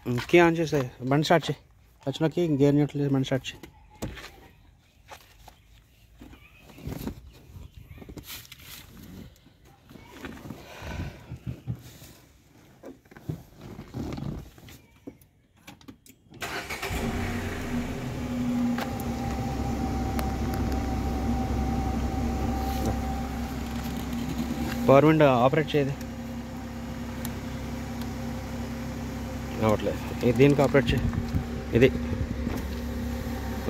Key on చేసాయి, బండి start చేయి. వచ్చినకి గేర్ న్యూట్రల్ బండి స్టార్ట్ చేయి. పవర్ విండో ఆపరేట్ చేయదు, అవ్వట్లేదు. ఇది దీనికి ఆపరేట్ చేయి, ఇది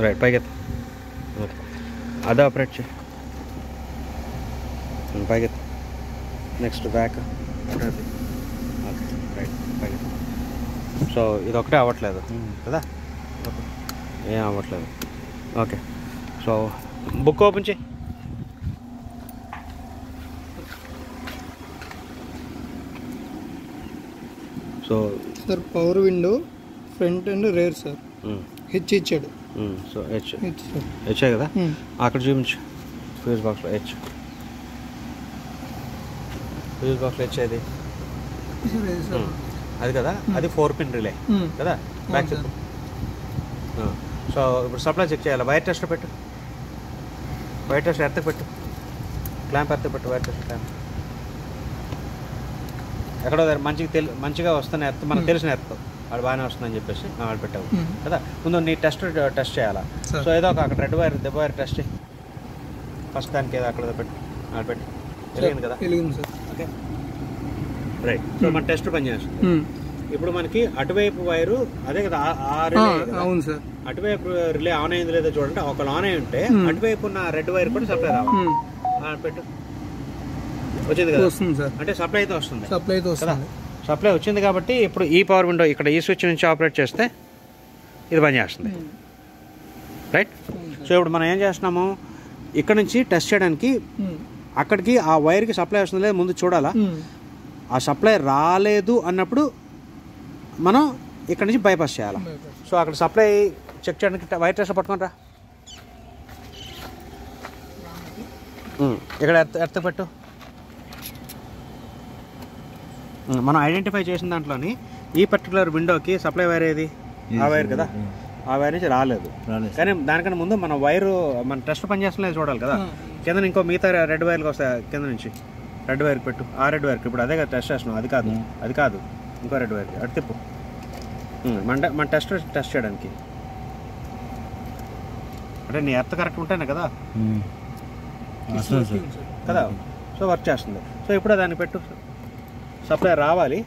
రైట్ పైకి ఎత్తు. ఓకే, అదే ఆపరేట్ చేయి, పైకి ఎత్తు. నెక్స్ట్ బ్యాక్, ఓకే రైట్ పైకి ఎత్తు. సో ఇది ఒకటే అవ్వట్లేదు కదా, ఏం అవ్వట్లేదు. ఓకే, సో బుక్ ఓపెన్ చేయి. So sir power window front and rare sir, H ఇచ్చాడు. సో హెచ్చే కదా, అక్కడ చూపించు ఫ్యూజ్ బాక్స్లో హెచ్. ఫ్యూజ్ బాక్స్లో హెచ్చేది అది కదా, అది 4 పిన్ రిలే కదా, బ్యాక్ చెప్పు. సో ఇప్పుడు సప్లై చెక్ చేయాలి. వైర్ టెస్ట్ పెట్టు, వైర్ టెస్ట్ ఎర్త్ పెట్టు, క్లాంప్ ఎర్త్ పెట్టు, వైర్ టెస్ట్ క్లాంప్ ఎక్కడో మంచిగా వస్తున్న ఎర్త్, మనకు తెలిసిన ఎర్త్ వాడు బాగానే వస్తుందని చెప్పేసి వాడు పెట్టావు కదా. ముందు నీ టెస్ట్ చేయాలా. సో ఏదో ఒక అక్కడ రెడ్ వైర్ దెబ్బ వైర్ టెస్ట్ చేయి ఫస్ట్. దానికి ఏదో అక్కడ పెట్టు, ఆడ పెట్టు. తెలియదు కదా, ఓకే రైట్. సో మన టెస్ట్ పని చేస్తుంది. ఇప్పుడు మనకి అటువైపు వైరు అదే కదా, అవును సార్. అటువైపు రిలే ఆన్ అయింది లేదో చూడండి. ఒకళ్ళు ఆన్ అయి ఉంటే అటువైపు ఉన్న రెడ్ వైర్ కూడా సప్లై రావాలి. పెట్టు, వచ్చింది కదా, వస్తుంది సార్. అంటే సప్లై అయితే వస్తుంది, సప్లై అయితే వస్తుంది. సప్లై వచ్చింది కాబట్టి ఇప్పుడు ఈ పవర్ విండో ఇక్కడ ఈ స్విచ్ నుంచి ఆపరేట్ చేస్తే ఇది పని చేస్తుంది, రైట్. సో ఇప్పుడు మనం ఏం చేస్తున్నాము, ఇక్కడ నుంచి టెస్ట్ చేయడానికి అక్కడికి ఆ వైర్కి సప్లై వస్తుంది లేదు ముందు చూడాలా. ఆ సప్లై రాలేదు అన్నప్పుడు మనం ఇక్కడ నుంచి బైపాస్ చేయాలి. సో అక్కడ సప్లై చెక్ చేయడానికి వైర్ టెస్ట్ పట్టుకుంటారా, ఇక్కడ ఎర్త్ పెట్టు. మనం ఐడెంటిఫై చేసిన దాంట్లోని ఈ పర్టికులర్ విండోకి సప్లై వైర్ ఏది, ఆ వైర్ కదా, ఆ వైర్ నుంచి రాలేదు. కానీ దానికన్నా ముందు మన వైరు మన టెస్ట్ పనిచేస్తున్నది చూడాలి కదా. కింద ఇంకో మిగతా రెడ్ వైర్కి వస్తాయి కింద నుంచి, రెడ్ వైర్ పెట్టు. ఆ రెడ్ వైర్కి ఇప్పుడు అదే కదా టెస్ట్ చేస్తున్నాం, అది కాదు ఇంకో రెడ్ వైర్కి అటు తిప్పు. మన టెస్ట్ చేయడానికి అంటే నీ ఎర్త్ కరెక్ట్ ఉంటేనే కదా కదా, సో వర్క్ చేస్తుంది. సో ఇప్పుడు దాన్ని పెట్టు. సప్లై రావాలి,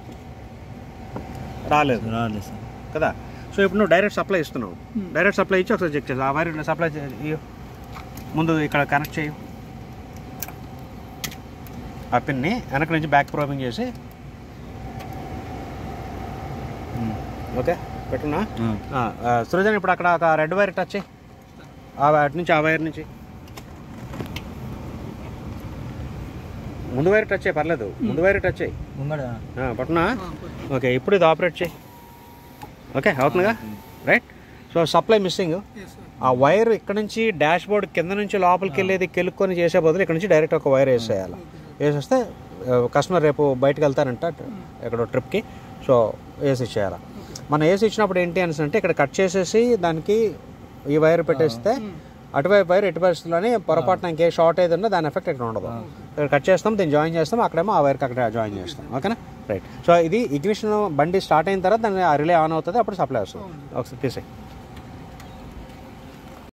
రాలేదు కదా. సో ఇప్పుడు నువ్వు డైరెక్ట్ సప్లై ఇస్తున్నావు, డైరెక్ట్ సప్లై ఇచ్చి ఒకసారి చెక్ చేసి ఆ వైర్ సప్లై ముందు ఇక్కడ కనెక్ట్ చేయు. ఆ పిన్ని వెనక నుంచి బ్యాక్ ప్రోబింగ్ చేసి ఓకే పెట్టున్నా. సృజన్ ఇప్పుడు అక్కడ ఒక రెడ్ వైర్ టచ్ చేయి, అటు నుంచి ఆ వైర్ నుంచి ముందు వైర్ టచ్ చేయి, పర్లేదు ముందు వైర్ టచ్ చేయి పట్టునా. ఓకే ఇప్పుడు ఇది ఆపరేట్ చేయి. ఓకే అవుతుందిగా, రైట్. So supply missing. ఆ వైర్ ఇక్కడ నుంచి డాష్ బోర్డ్ కింద నుంచి లోపలికి వెళ్ళేది కెలుక్కొని చేసే బదులు ఇక్కడ నుంచి డైరెక్ట్ ఒక వైర్ వేసేయాలి. వేసేస్తే కస్టమర్ రేపు బయటకు వెళ్తారంట ఎక్కడో ట్రిప్కి, సో ఏసీ ఇచ్చేయాలి. మనం ఏసీ ఇచ్చినప్పుడు ఏంటి అని అంటే ఇక్కడ కట్ చేసేసి దానికి ఈ వైర్ పెట్టేస్తే అటువైపు వైర్ ఎటు పరిస్థితుల్లోనే పొరపాటున ఇంకే షార్ట్ అయితే ఉందో దాని ఎఫెక్ట్ ఇక్కడ ఉండదు. ఇక్కడ కట్ చేస్తాం, దీన్ని జాయిన్ చేస్తాం, అక్కడేమో ఆ వైర్కి అక్కడ జాయిన్ చేస్తాం. ఓకేనా, రైట్. సో ఇది ఇగ్నిషన్ బండి స్టార్ట్ అయిన తర్వాత దాన్ని రిలే ఆన్ అవుతుంది, అప్పుడు సప్లై వస్తుంది. ఒకసారి తీసేయి.